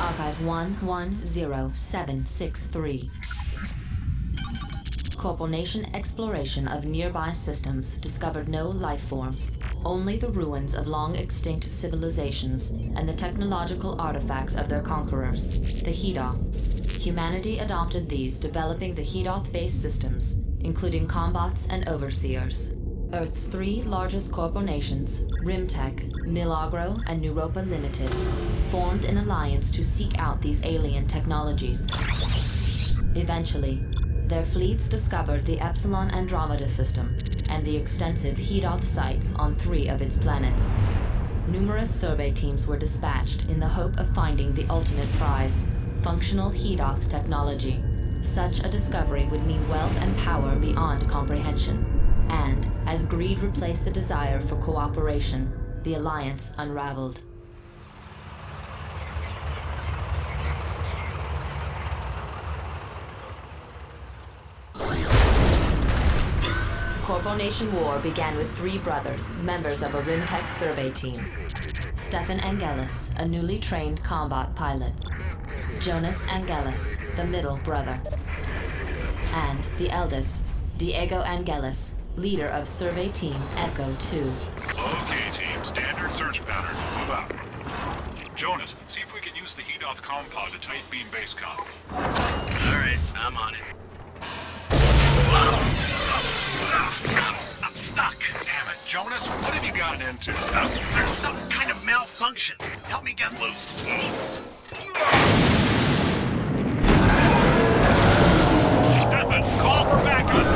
Archive 110763. Corporation exploration of nearby systems discovered no life forms, only the ruins of long-extinct civilizations and the technological artifacts of their conquerors, the Hedoth. Humanity adopted these, developing the Hedoth-based systems, including combots and overseers. Earth's three largest corporations, Rimtech, Milagro, and Europa Limited, formed an alliance to seek out these alien technologies. Eventually, their fleets discovered the Epsilon Andromeda system and the extensive Hedoth sites on 3 of its planets. Numerous survey teams were dispatched in the hope of finding the ultimate prize, functional Hedoth technology. Such a discovery would mean wealth and power beyond comprehension. And, as greed replaced the desire for cooperation, the alliance unraveled. The Corporation War began with 3 brothers, members of a Rimtech survey team. Stefan Angelus, a newly trained combat pilot. Jonas Angelus, the middle brother. And the eldest, Diego Angelus, leader of Survey Team Echo 2. Okay, team. Standard search pattern. Move out. Jonas, see if we can use the Hedoth compod to tight beam base com. Alright, I'm on it. I'm stuck. Damn it, Jonas, what have you gotten into? There's some kind of malfunction. Help me get loose. Stefan, call for backup!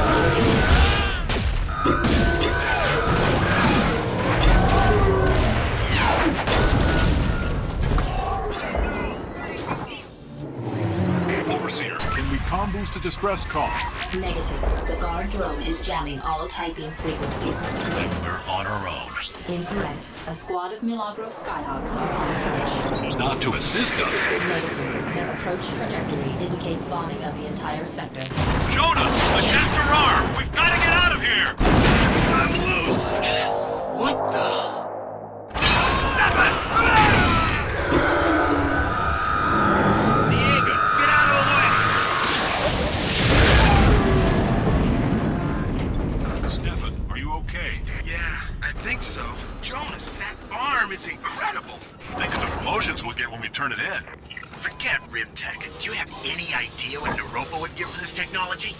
Overseer, can we comm boost to distress call? Negative. The guard drone is jamming all typing frequencies. Then we're on our own. Incorrect. A squad of Milagro Skyhawks are on approach. Not to assist us. Negative. Their approach trajectory indicates bombing of the entire sector. Jonas, eject your arm! We've got to get out of here! I'm loose! What the? Stefan! Diego, get out of the way! Stefan, are you okay? Yeah, I think so. Jonas, that arm is incredible. Think of the promotions we'll get when we turn it in. Forget Rimtech. Do you have any idea what Europa would give for this technology?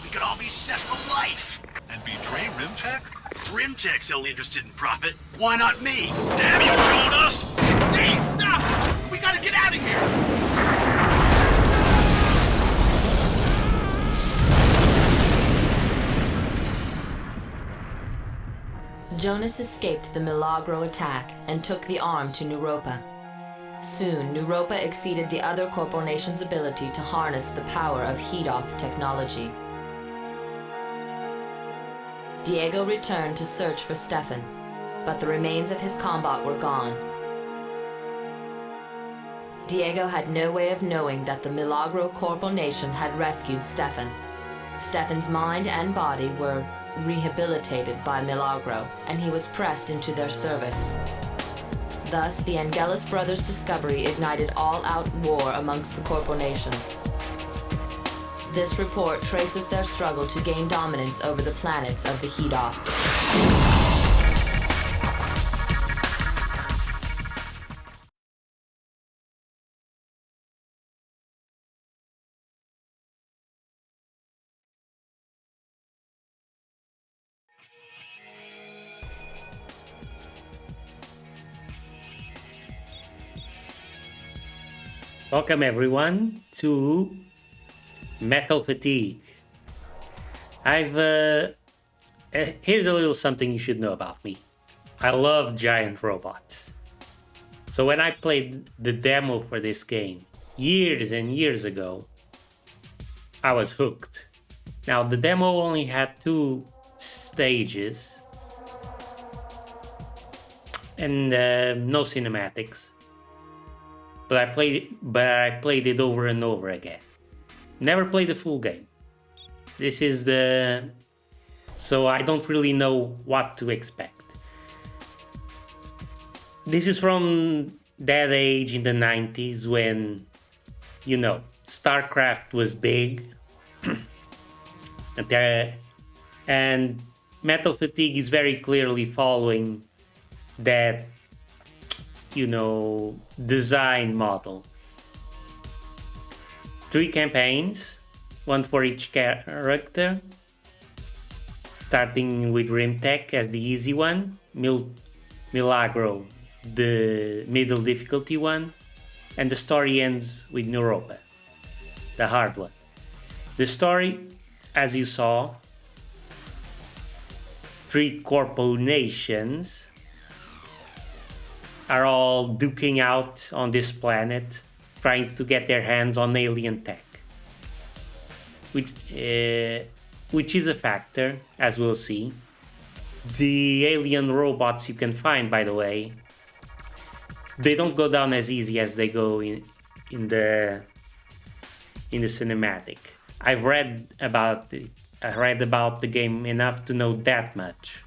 We could all be set for life. And betray Rimtech? Rimtech's only interested in profit. Why not me? Damn you, Jonas! Hey, stop! We gotta get out of here! Jonas escaped the Milagro attack and took the arm to Europa. Soon, Europa exceeded the other corporation's ability to harness the power of Hedoth technology. Diego returned to search for Stefan, but the remains of his combat were gone. Diego had no way of knowing that the Milagro Corporation had rescued Stefan. Stefan's mind and body were rehabilitated by Milagro, and he was pressed into their service. Thus, the Angelus brothers' discovery ignited all-out war amongst the corporations. This report traces their struggle to gain dominance over the planets of the Hedoth. Welcome everyone to Metal Fatigue. Here's a little something you should know about me. I love giant robots. So when I played the demo for this game years and years ago, I was hooked. Now the demo only had 2 stages and no cinematics. But I played it over and over again. Never played the full game. So I don't really know what to expect. This is from that age in the 90s when, Starcraft was big. And Metal Fatigue is very clearly following that, design model. 3 campaigns, one for each character, starting with Rimtech as the easy one, Milagro, the middle difficulty one, and the story ends with Europa, the hard one. The story, as you saw, 3 corpo nations are all duking out on this planet, trying to get their hands on alien tech, which is a factor, as we'll see. The alien robots you can find, by the way, they don't go down as easy as they go in the cinematic. I read about the game enough to know that much.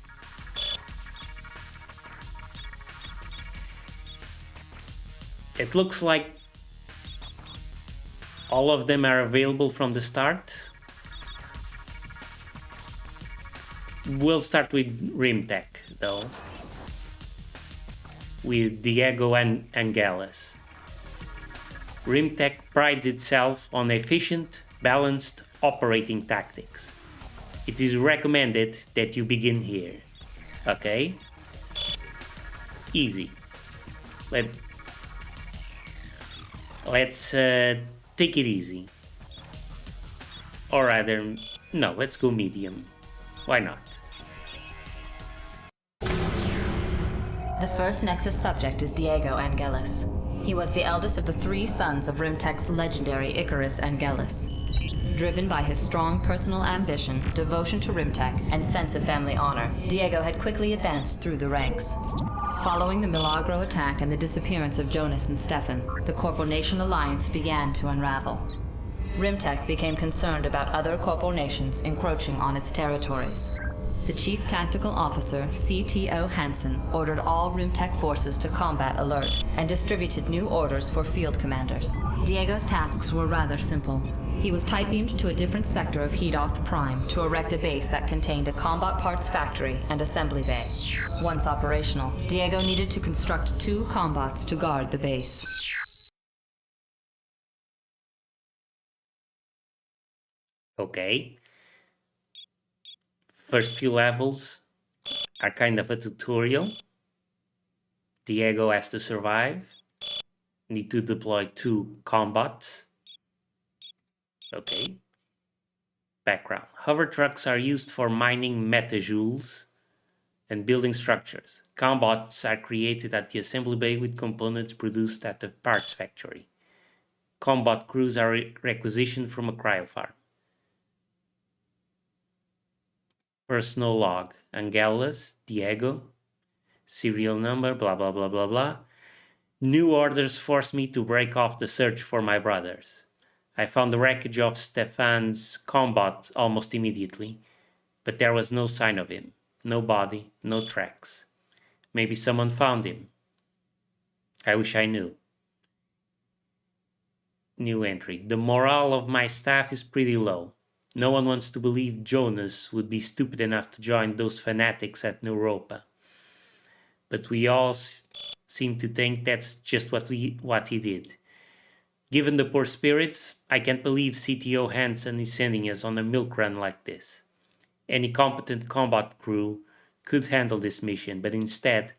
It looks like all of them are available from the start. We'll start with Rimtech, though, with Diego and Angeles. Rimtech prides itself on efficient, balanced operating tactics. It is recommended that you begin here. Okay? Easy. Let's take it easy. Or rather, no, let's go medium. Why not? The first Nexus subject is Diego Angeles. He was the eldest of the 3 sons of Rimtech's legendary Icarus Angeles. Driven by his strong personal ambition, devotion to Rimtech, and sense of family honor, Diego had quickly advanced through the ranks. Following the Milagro attack and the disappearance of Jonas and Stefan, the Corpo Nation alliance began to unravel. Rimtech became concerned about other Corpo nations encroaching on its territories. The Chief Tactical Officer, CTO Hansen, ordered all Rimtech forces to combat alert and distributed new orders for field commanders. Diego's tasks were rather simple. He was type-beamed to a different sector of Hedoth Prime to erect a base that contained a combat parts factory and assembly bay. Once operational, Diego needed to construct 2 combots to guard the base. Okay. First few levels are kind of a tutorial. Diego has to survive. Need to deploy 2 combots. Okay. Background. Hover trucks are used for mining metajoules and building structures. Combots are created at the assembly bay with components produced at the parts factory. Combat crews are requisitioned from a cryofarm. Personal log. Angeles, Diego, serial number, blah blah blah blah blah. New orders forced me to break off the search for my brothers. I found the wreckage of Stefan's combat almost immediately, but there was no sign of him. No body, no tracks. Maybe someone found him. I wish I knew. New entry. The morale of my staff is pretty low. No one wants to believe Jonas would be stupid enough to join those fanatics at Europa. But we all seem to think that's just what he did. Given the poor spirits, I can't believe CTO Hansen is sending us on a milk run like this. Any competent combat crew could handle this mission, but instead,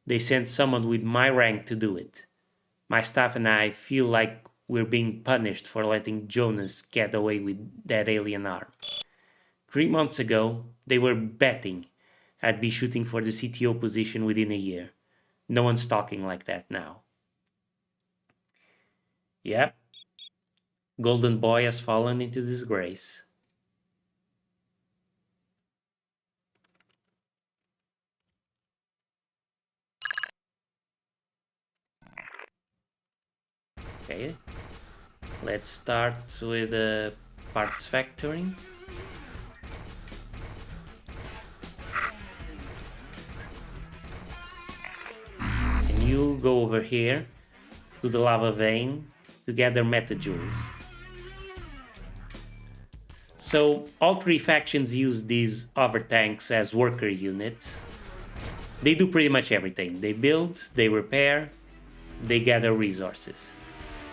they sent someone with my rank to do it. My staff and I feel like we're being punished for letting Jonas get away with that alien arm. 3 months ago, they were betting I'd be shooting for the CTO position within a year. No one's talking like that now. Yep. Golden Boy has fallen into disgrace. Okay. Let's start with the parts factory. And you go over here to the lava vein to gather metajoules. So all three factions use these overtanks as worker units. They do pretty much everything. They build, they repair, they gather resources.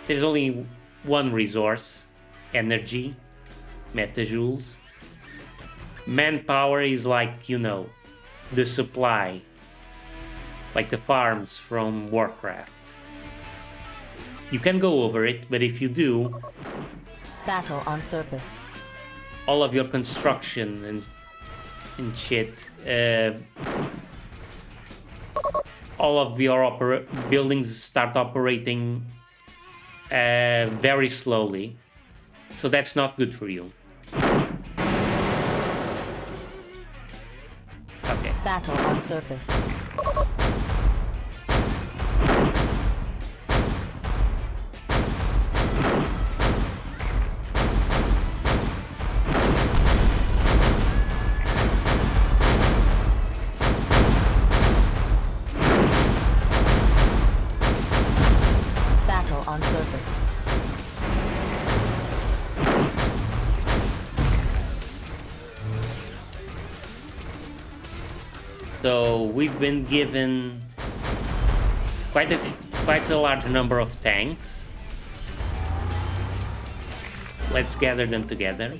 There's only one resource, energy, metajoules. Manpower is like, you know, the supply, like the farms from Warcraft. You can go over it, but if you do, Battle on surface. all of your construction and shit, all of your buildings start operating very slowly. So that's not good for you. Okay. Battle on surface. Battle on surface. So we've been given quite a large number of tanks. Let's gather them together.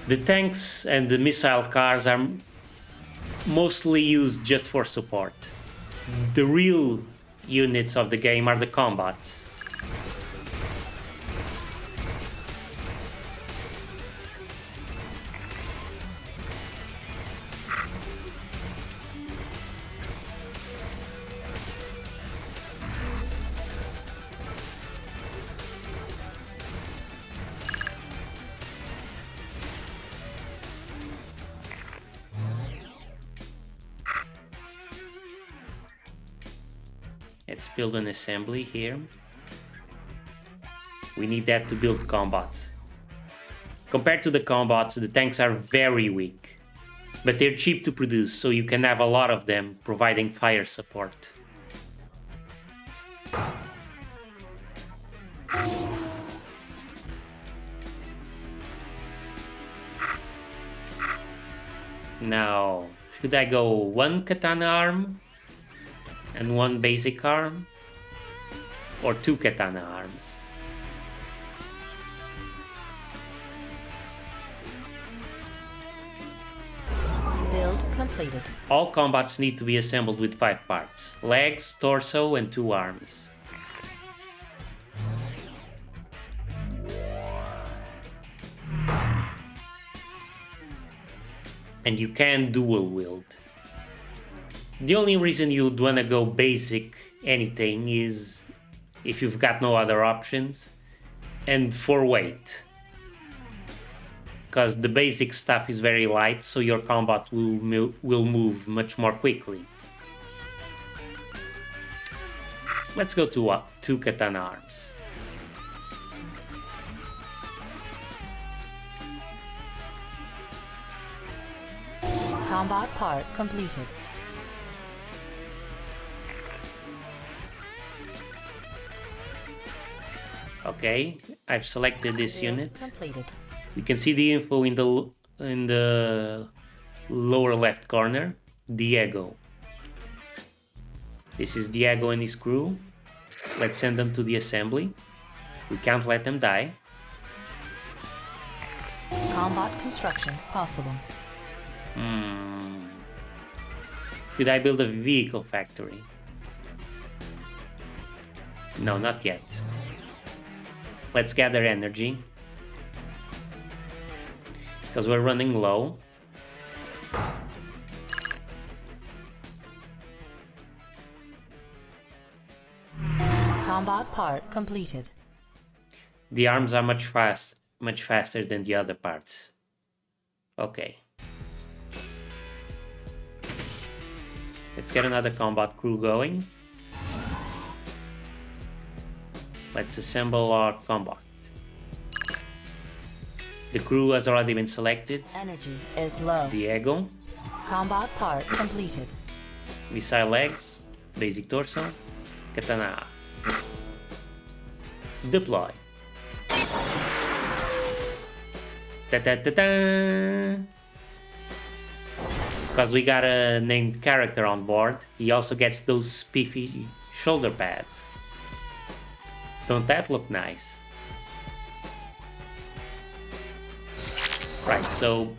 The tanks and the missile cars are mostly used just for support. The real units of the game are the combats. Let's build an assembly here. We need that to build combats. Compared to the combats, the tanks are very weak, but they're cheap to produce, so you can have a lot of them providing fire support. Now, should I go one katana arm and one basic arm, or two katana arms? Build completed. All combats need to be assembled with 5 parts: legs, torso, and 2 arms. And you can dual wield. The only reason you'd wanna go basic anything is if you've got no other options, and for weight. Because the basic stuff is very light, so your combat will move much more quickly. Let's go to 2 katana arms. Combat part completed. Okay, I've selected this Build unit. completed. You can see the info in the lower left corner. Diego. This is Diego and his crew. Let's send them to the assembly. We can't let them die. Combat construction possible. Should I build a vehicle factory? No, not yet. Let's gather energy, because we're running low. Combat part completed. The arms are much faster than the other parts. Okay. Let's get another combat crew going. Let's assemble our combat. The crew has already been selected. Energy is low. Diego. Combat part completed. Missile legs. Basic torso. Katana. Deploy. Ta-ta-ta-ta! Because we got a named character on board, he also gets those spiffy shoulder pads. Don't that look nice? Right, so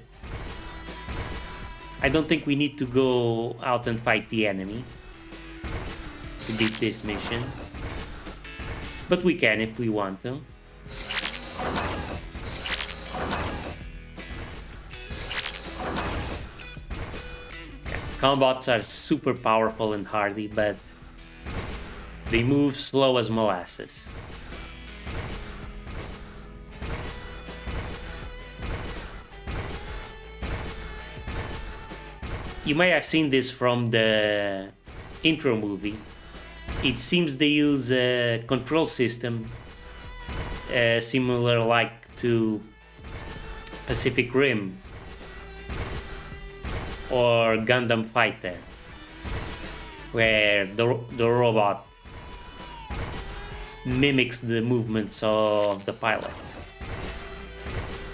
I don't think we need to go out and fight the enemy to beat this mission, but we can if we want to. Combots are super powerful and hardy, but they move slow as molasses. You may have seen this from the intro movie. It seems they use control systems similar like to Pacific Rim or Gundam Fighter, where the robot mimics the movements of the pilot.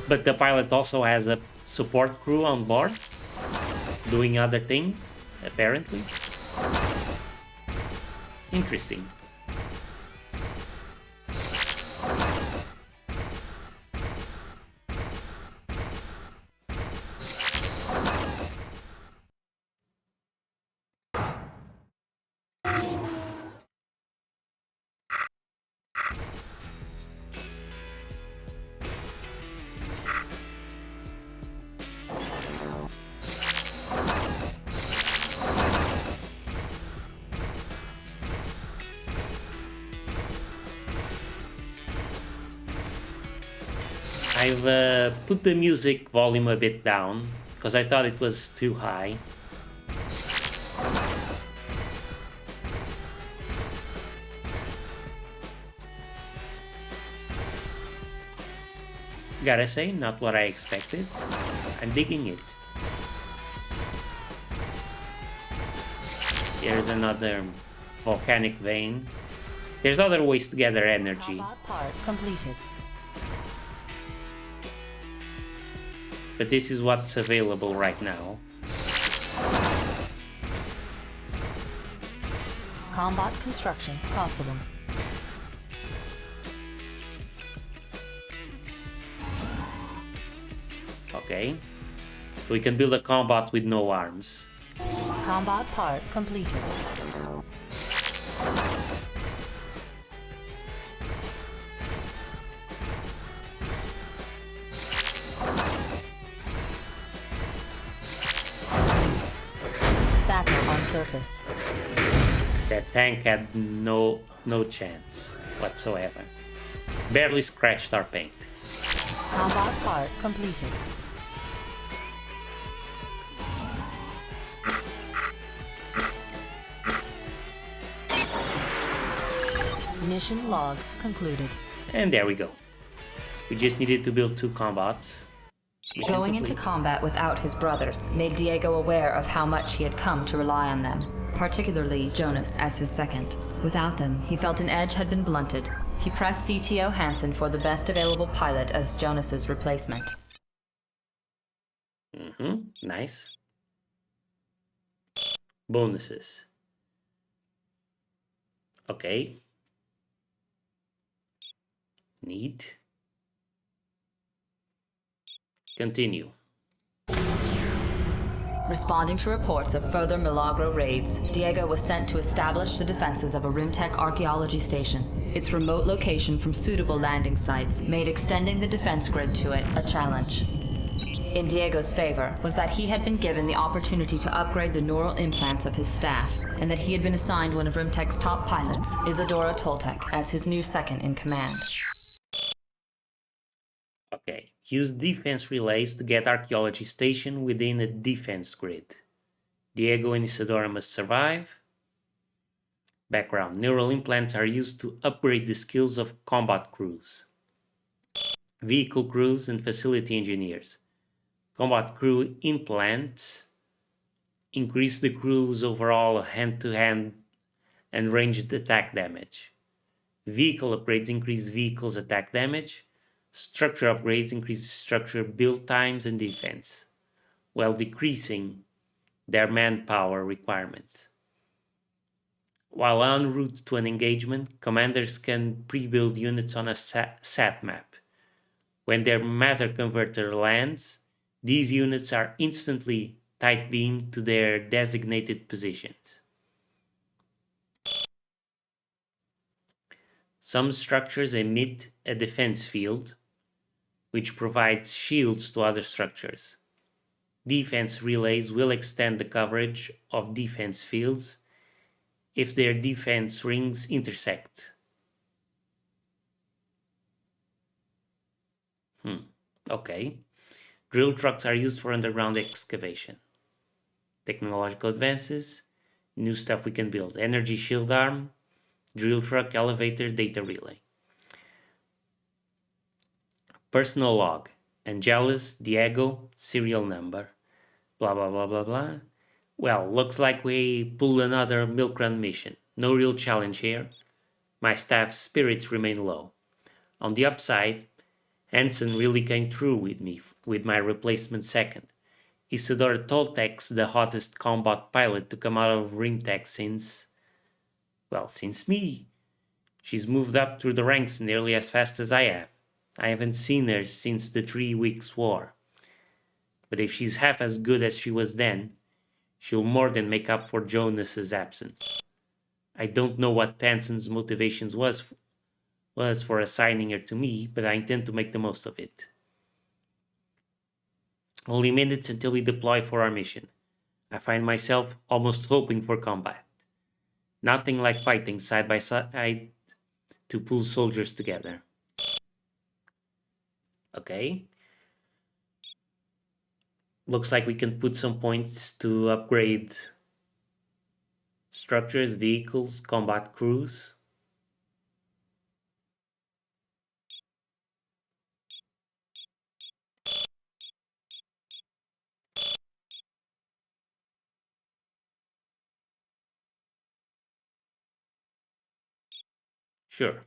But the pilot also has a support crew on board, doing other things, apparently. Interesting. I've put the music volume a bit down because I thought it was too high. Gotta say, not what I expected. I'm digging it. Here's another volcanic vein. There's other ways to gather energy. Combat part completed. But this is what's available right now. Combat construction possible. Okay. So we can build a combat with no arms. Combat part completed. Battle on surface. That tank had no chance whatsoever. Barely scratched our paint. Combat part completed. Mission log concluded. And there we go. We just needed to build 2 combats. Mission Going into complete. combat without his brothers made Diego aware of how much he had come to rely on them, particularly Jonas as his second. Without them, he felt an edge had been blunted. He pressed CTO Hansen for the best available pilot as Jonas's replacement. Nice. Bonuses. Okay. Neat. Continue. Responding to reports of further Milagro raids, Diego was sent to establish the defenses of a Rimtech archaeology station. Its remote location from suitable landing sites made extending the defense grid to it a challenge. In Diego's favor was that he had been given the opportunity to upgrade the neural implants of his staff, and that he had been assigned one of Rimtech's top pilots, Isadora Toltec, as his new second in command. Okay. Use defense relays to get archaeology station within a defense grid. Diego and Isadora must survive. Background. Neural implants are used to upgrade the skills of combat crews. vehicle crews, and facility engineers. Combat crew implants increase the crew's overall hand-to-hand and ranged attack damage. Vehicle upgrades increase vehicles' attack damage. Structure upgrades increase structure build times and defense, while decreasing their manpower requirements. While en route to an engagement, commanders can pre-build units on a sat map. When their matter converter lands, these units are instantly tight beamed to their designated positions. Some structures emit a defense field, which provides shields to other structures. Defense relays will extend the coverage of defense fields if their defense rings intersect. Okay. Drill trucks are used for underground excavation. Technological advances, new stuff we can build. Energy shield arm, drill truck, elevator, data relay. Personal log, Angelus, Diego, serial number. Blah blah blah blah blah. Well, looks like we pulled another milk run mission. No real challenge here. My staff's spirits remain low. On the upside, Hansen really came through with me with my replacement second. Isidore Toltek's the hottest combat pilot to come out of Rimtech since me. She's moved up through the ranks nearly as fast as I have. I haven't seen her since the 3 weeks war. But if she's half as good as she was then, she'll more than make up for Jonas's absence. I don't know what Hansen's motivations was for assigning her to me, but I intend to make the most of it. Only minutes until we deploy for our mission. I find myself almost hoping for combat. Nothing like fighting side by side to pull soldiers together. Okay. Looks like we can put some points to upgrade structures, vehicles, combat crews. Sure,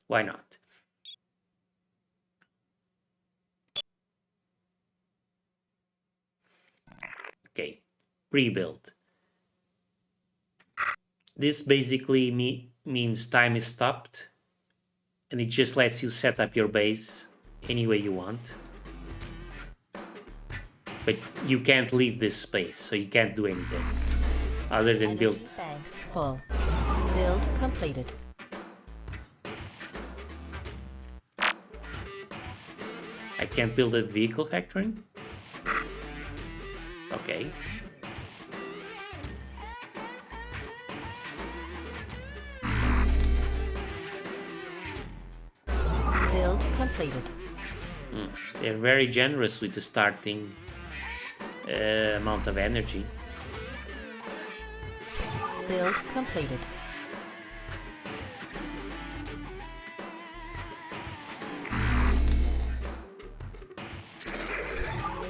why not? Okay, pre-build. This basically means time is stopped, and it just lets you set up your base any way you want. But you can't leave this space, so you can't do anything other than build. Banks full. Build completed. I can't build a vehicle factory? Okay. Build completed. They're very generous with the starting amount of energy. Build completed.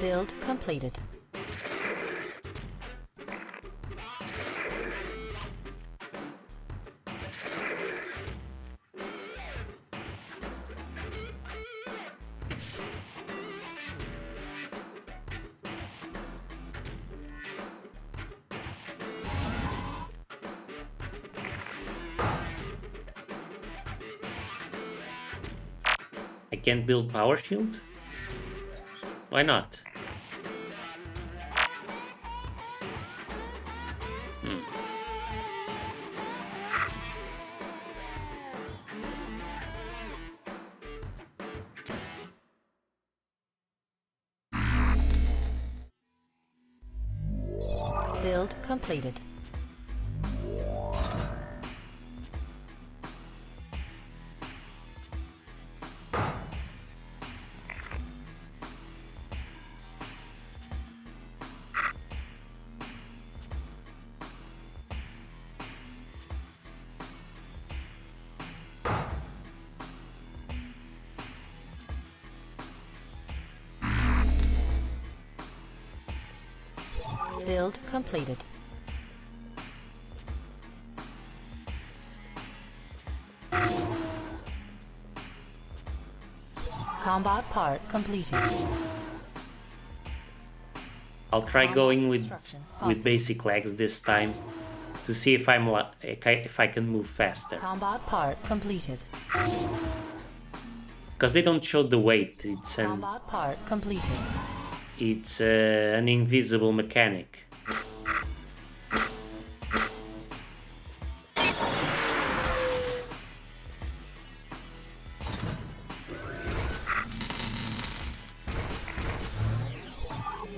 Build completed. I can't build power shield? Why not? Build completed. Build completed. Combat part completed. I'll try going with Construction basic legs this time to see if if I can move faster. Combat part completed. Because they don't show the weight. Combat part completed. It's an invisible mechanic.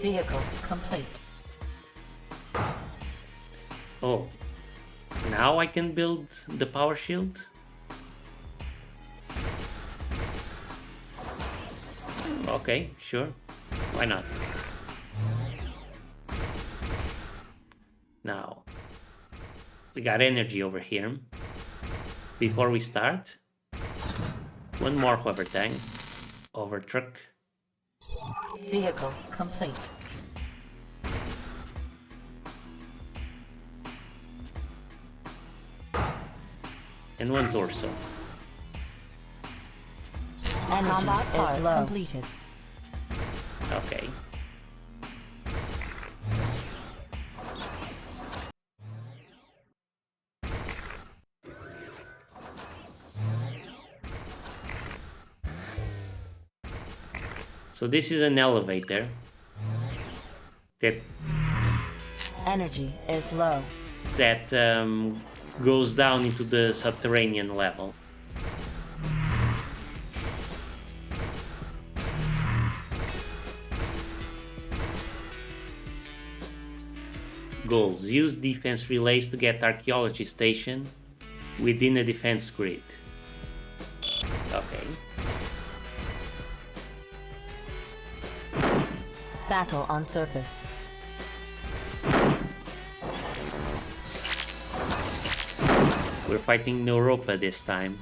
Vehicle complete. Oh, now I can build the power shield? Okay, sure. Why not? Now, we got energy over here. Before we start, one more hover tank, over truck. Vehicle complete. And one torso. Energy combat part completed. Okay. So this is an elevator that Energy is low. goes down into the subterranean level. Goals: use defense relays to get archaeology station within a defense grid. Okay. Battle on surface. We're fighting Europa this time.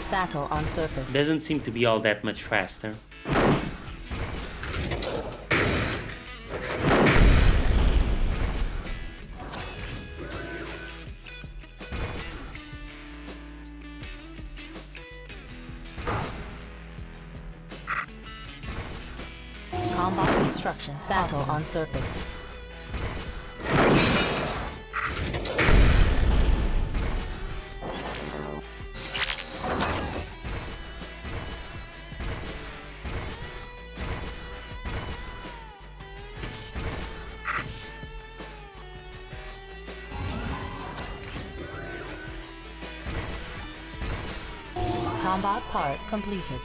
Battle on surface. Doesn't seem to be all that much faster. Combat construction. Battle on surface. Combat part completed.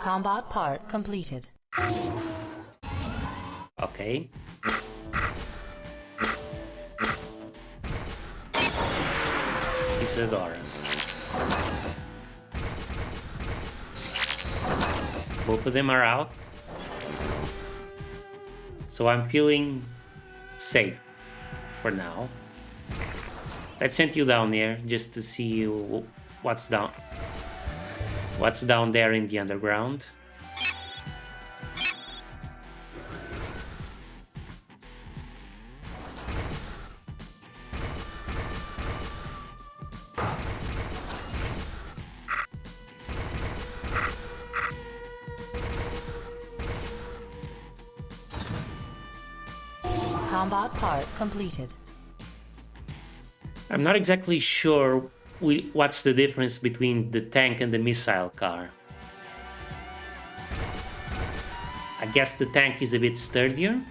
Combat part completed. Okay. Isadora. Both of them are out. So I'm feeling safe for now. I sent you down there just to see what's down there in the underground. Combat part completed. I'm not exactly sure what's the difference between the tank and the missile car. I guess the tank is a bit sturdier?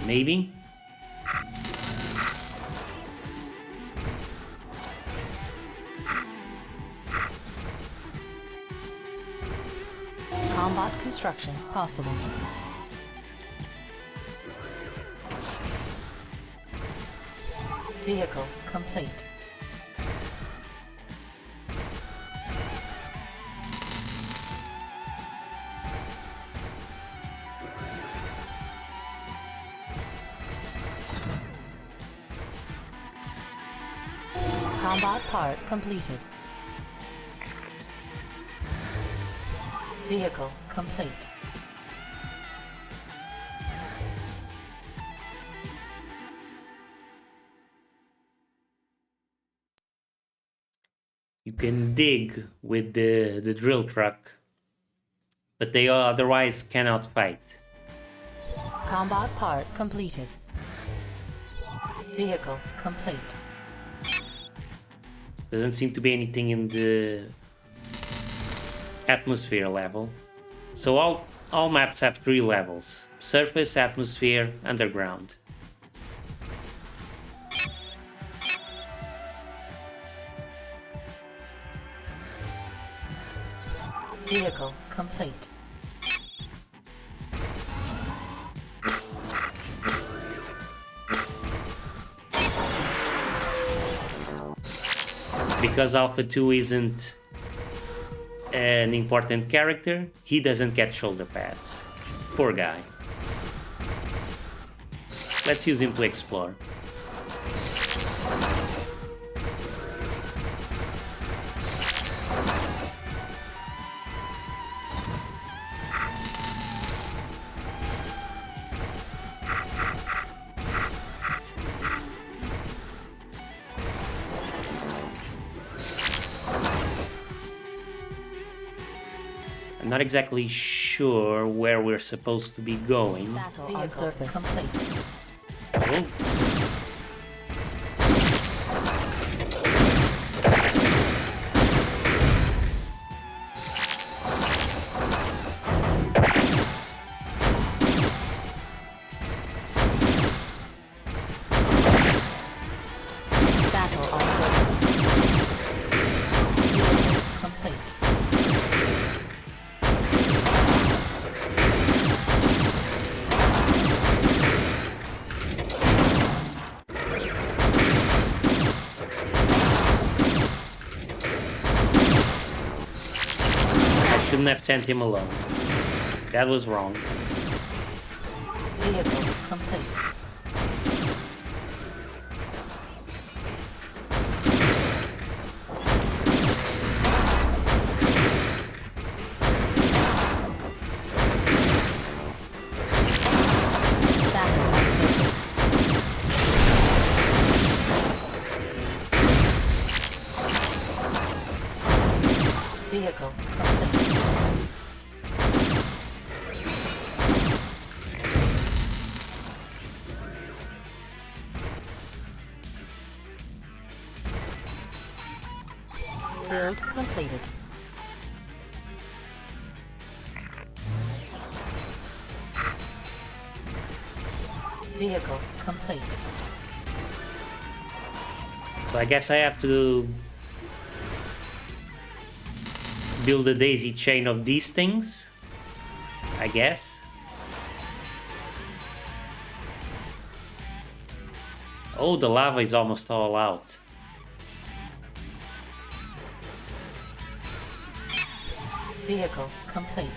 Maybe? Combat construction possible. Vehicle complete. Combat part completed. Vehicle complete. You can dig with the drill truck, but they otherwise cannot fight. Combat part completed. Vehicle complete. Doesn't seem to be anything in the atmosphere level. So all maps have 3 levels: surface, atmosphere, underground. Vehicle complete. Because Alpha 2 isn't an important character, he doesn't get shoulder pads. Poor guy. Let's use him to explore. I'm not exactly sure where we're supposed to be going. Battle on surface complete. Oh. Battle on surface. Vehicle complete. Shouldn't have sent him alone. That was wrong. Vehicle complete. Battle on surface. Vehicle complete. Build completed. Vehicle complete. So I guess I have to build a daisy chain of these things, I guess. Oh, the lava is almost all out. Vehicle complete.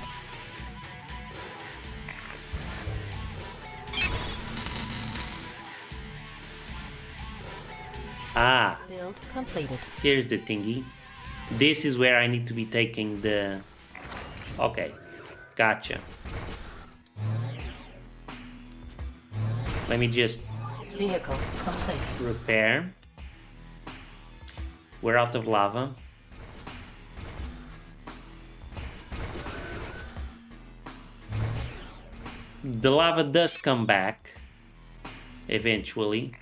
Ah, Build completed. here's the thingy. This is where I need to be taking the... Okay, gotcha. Let me just Vehicle complete. repair. We're out of lava. The lava does come back eventually.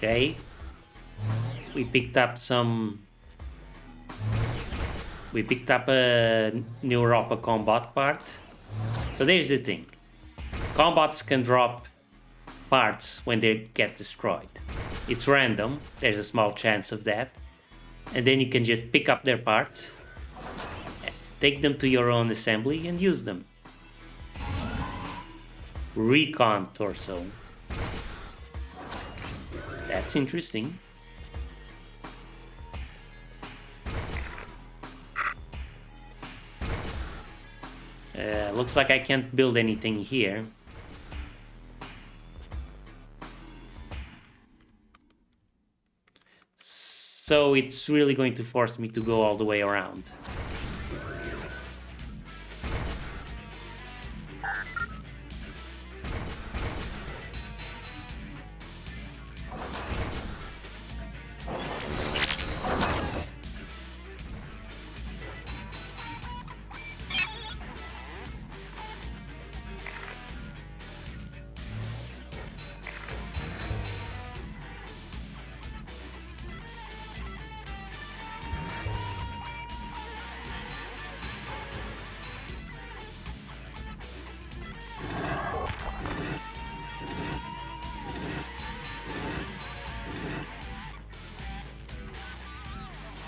Okay. We picked up a new Europa combat part. So there's the thing. Combats can drop parts when they get destroyed. It's random, there's a small chance of that. And then you can just pick up their parts, take them to your own assembly and use them. Recon torso. That's interesting. Looks like I can't build anything here. So it's really going to force me to go all the way around.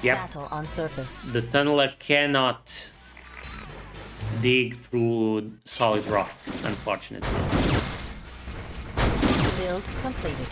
Yep. Battle on surface. The tunneler cannot dig through solid rock, unfortunately. Build completed.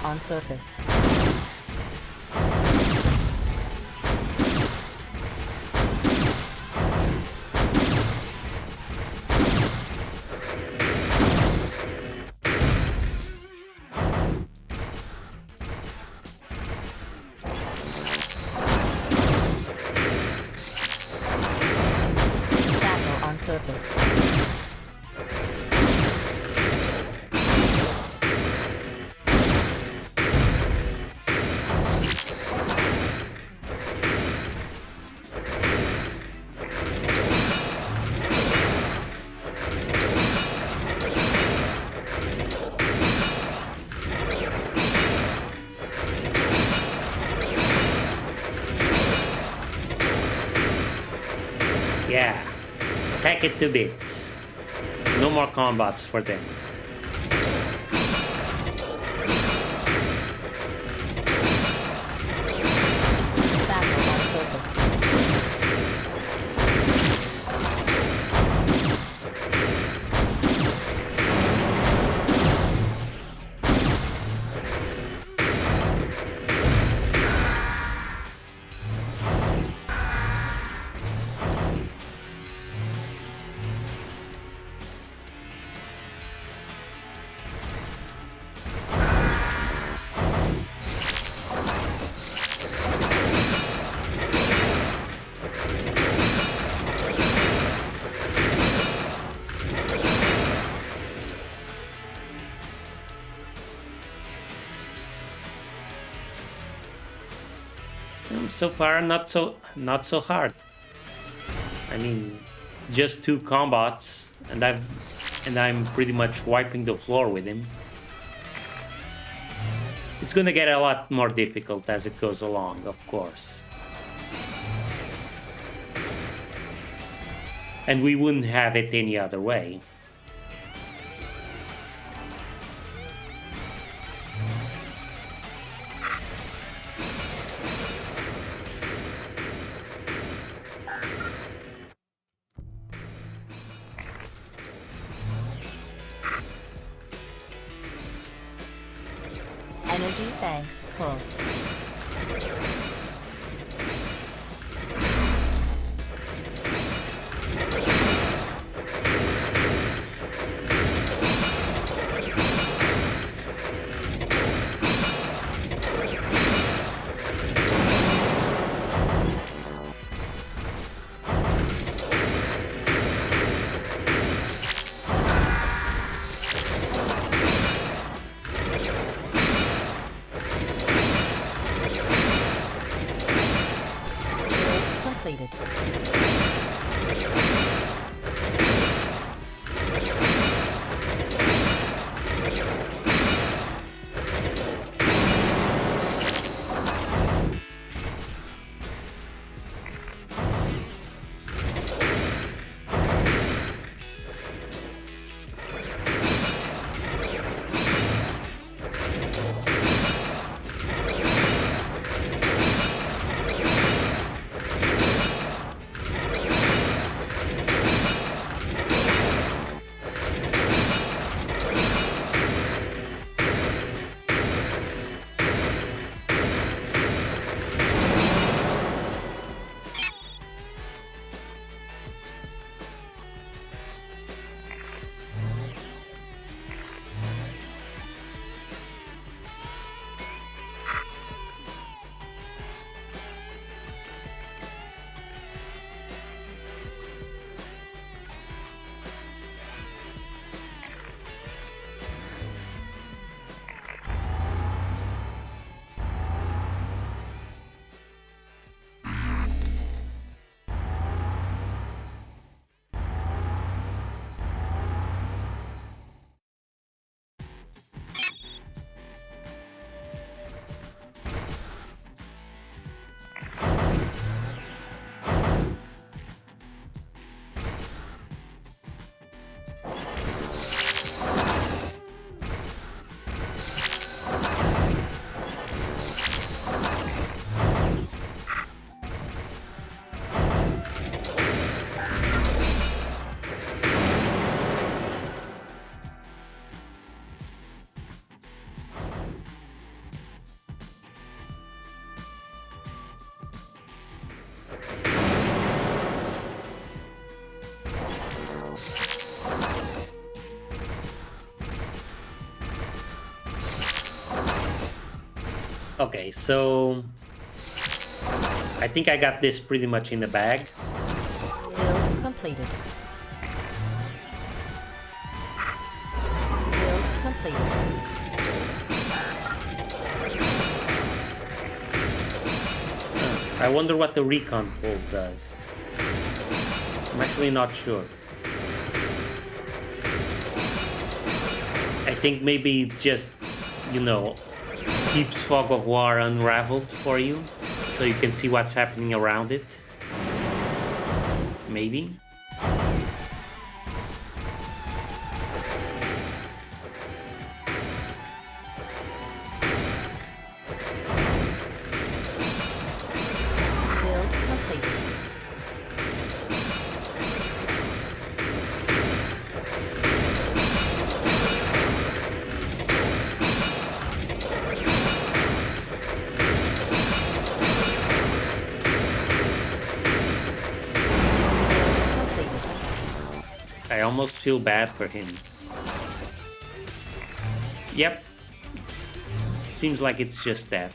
On surface. Battle on surface. Yeah, pack it to bits. No more combats for them. Battle on surface. So far, not so hard. I mean, just 2 combats, and I'm pretty much wiping the floor with him. It's gonna get a lot more difficult as it goes along, of course. And we wouldn't have it any other way. Energy banks full. Completed. Okay, so I think I got this pretty much in the bag. Build completed. Build completed. I wonder what the recon pulse does. I'm actually not sure. I think maybe it just, you know, keeps Fog of War unraveled for you, so you can see what's happening around it. Maybe. Build completed. I almost feel bad for him. Yep. Seems like it's just that.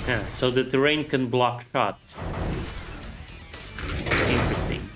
Yeah, so the terrain can block shots. Interesting.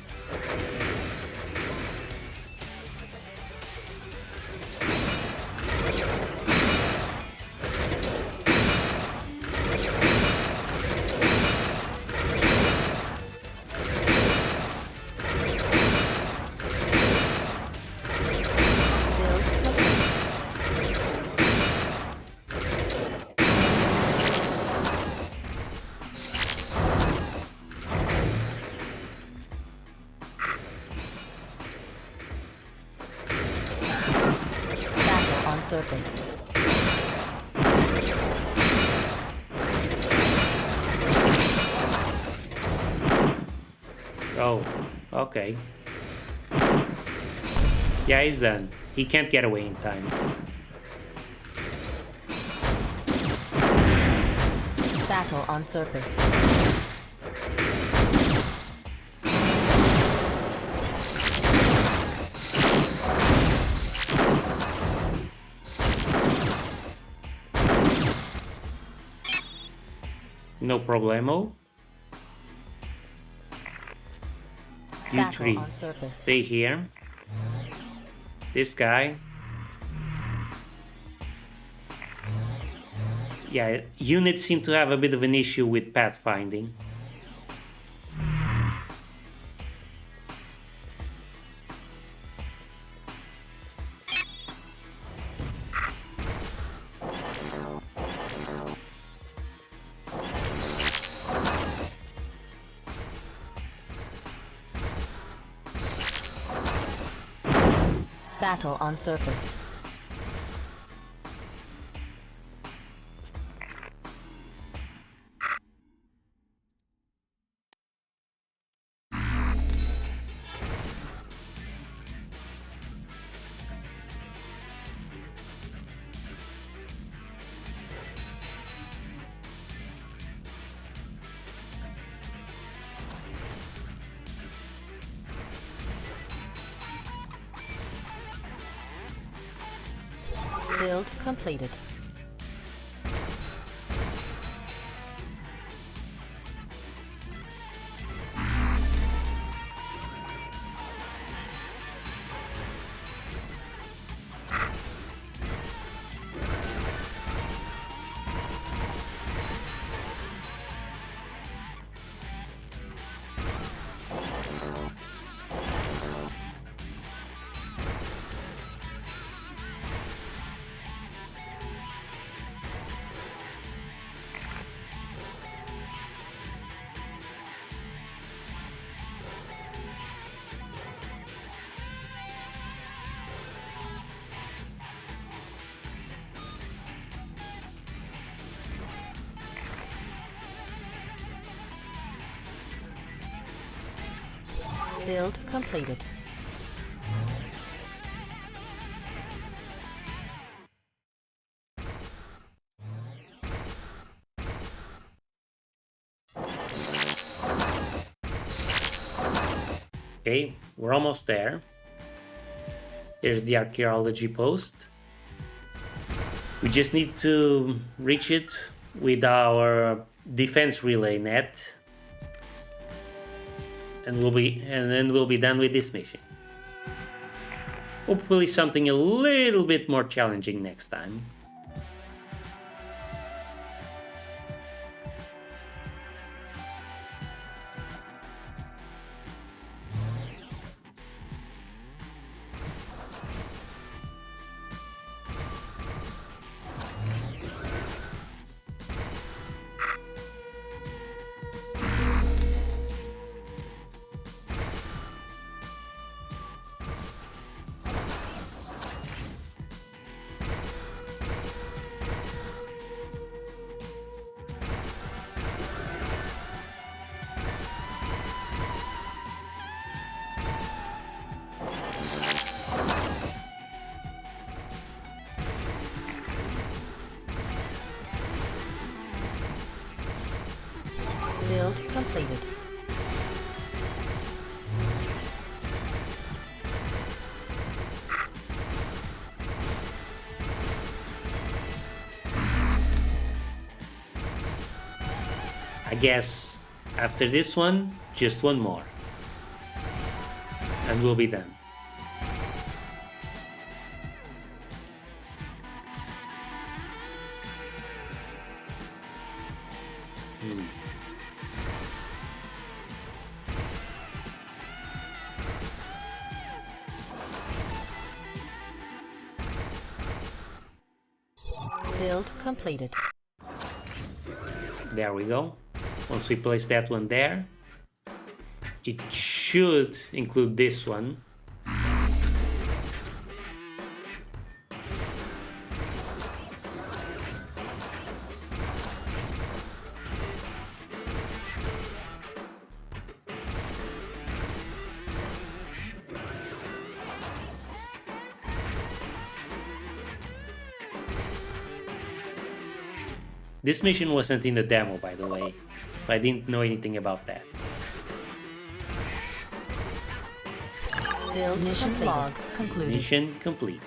Battle on surface. Oh, okay. Yeah, he's done. He can't get away in time. Battle on surface. No problemo. You Battle three, on surface. stay here. This guy. Yeah, units seem to have a bit of an issue with pathfinding. Battle on surface. Build completed. Build completed. Okay, we're almost there. Here's the archaeology post. We just need to reach it with our defense relay net. And then we'll be done with this mission. Hopefully something a little bit more challenging next time. Build completed. I guess after this one, just one more. And we'll be done. Build completed. There we go. Once we place that one there, it should include this one. This mission wasn't in the demo, by the way, so I didn't know anything about that. Build mission log concluded. Mission complete.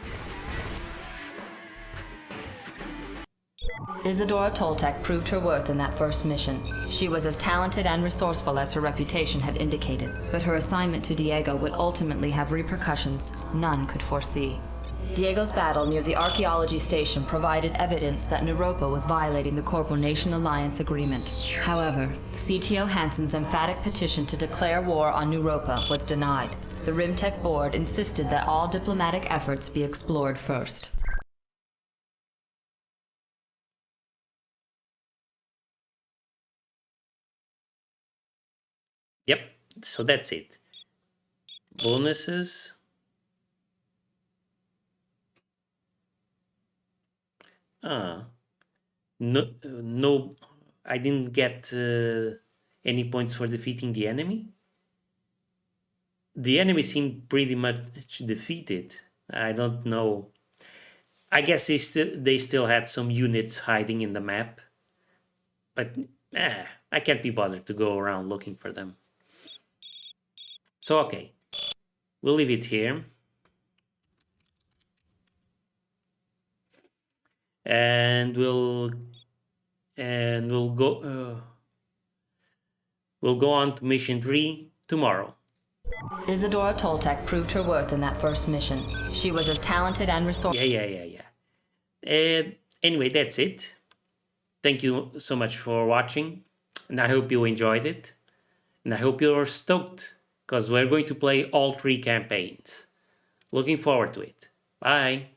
Isadora Toltec proved her worth in that first mission. She was as talented and resourceful as her reputation had indicated, but her assignment to Diego would ultimately have repercussions none could foresee. Diego's battle near the archaeology station provided evidence that Naropa was violating the Corporal Nation Alliance agreement. However, CTO Hansen's emphatic petition to declare war on Naropa was denied. The Rimtech board insisted that all diplomatic efforts be explored first. Yep, so that's it. Bonuses. No, I didn't get any points for defeating the enemy. The enemy seemed pretty much defeated. I don't know. I guess they still had some units hiding in the map. But I can't be bothered to go around looking for them. So okay, we'll leave it here. And we'll go on to mission 3 tomorrow. Isadora Toltec proved her worth in that first mission. She was as talented and resourceful. Yeah. Anyway, that's it. Thank you so much for watching, and I hope you enjoyed it. And I hope you're stoked, because we're going to play all 3 campaigns. Looking forward to it. Bye.